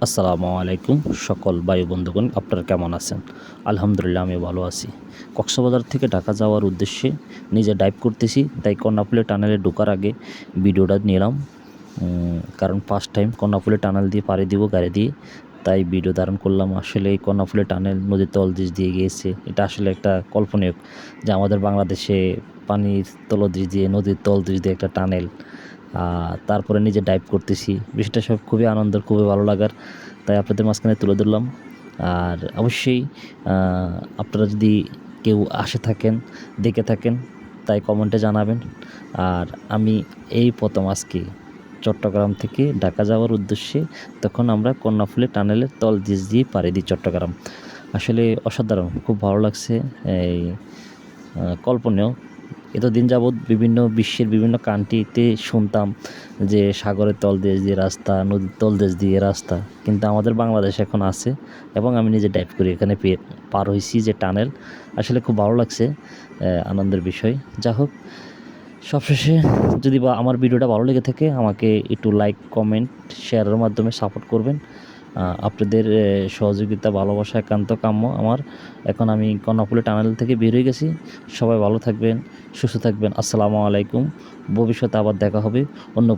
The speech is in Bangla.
আসসালামু আলাইকুম সকল ভাই বন্ধুগণ, আপনারা কেমন আছেন? আলহামদুলিল্লাহ আমি ভালো আছি। কক্সবাজার থেকে ঢাকা যাওয়ার উদ্দেশ্যে নিজে ড্রাইভ করতেছি, তাই কর্ণফুলী টানেলে ঢোকার আগে ভিডিওটা নিলাম। কারণ ফার্স্ট টাইম কর্ণফুলী টানেল দিয়ে পাড়ি দিব গাড়ি দিয়ে, তাই ভিডিও ধারণ করলাম। আসলে এই কর্ণফুলী টানেল নদীর তলদেশ দিয়ে গিয়েছে। এটা আসলে একটা কল্পনীয় যে আমাদের বাংলাদেশে পানির তলদেশ দিয়ে, নদীর তলদেশ দিয়ে একটা টানেল। তারপরে নিজে ডাইভ করতেছি। বিষয়টা সব খুবই আনন্দের, খুবই ভালো লাগার, তাই আপনাদের মাঝখানে তুলে ধরলাম। আর অবশ্যই আপনারা যদি কেউ আসে থাকেন, দেখে থাকেন, তাই কমেন্টে জানাবেন। আর আমি এই প্রথম আজকে চট্টগ্রাম থেকে ঢাকা যাওয়ার উদ্দেশ্যে, তখন আমরা কর্ণফুলী টানেলের তলদেশ দিয়ে পাড়ি দিই চট্টগ্রাম। আসলে অসাধারণ, খুব ভালো লাগছে। এই কল্পনীয়। এতদিন যাবৎ বিভিন্ন বিশ্বের বিভিন্ন কান্ট্রিতে শুনতাম যে সাগরের তলদেশ দিয়ে রাস্তা, নদীর তলদেশ দিয়ে রাস্তা, কিন্তু আমাদের বাংলাদেশে এখন আছে এবং আমি নিজে ড্রাইভ করি এখানে পার হয়েছি যে টানেল। আসলে খুব ভালো লাগছে, আনন্দের বিষয়। যা হোক, সবশেষে যদি বা আমার ভিডিওটা ভালো লেগে থাকে, আমাকে একটু লাইক, কমেন্ট, শেয়ারের মাধ্যমে সাপোর্ট করবেন। আপনাদের সহযোগিতা, ভালোবাসা একান্ত কাম্য আমার। এখন আমি কর্ণফুলী টানেল থেকে বের হয়ে গেছি। সবাই ভালো থাকবেন, সুস্থ থাকবেন। আসসালামু আলাইকুম। ভবিষ্যতে আবার দেখা হবে অন্য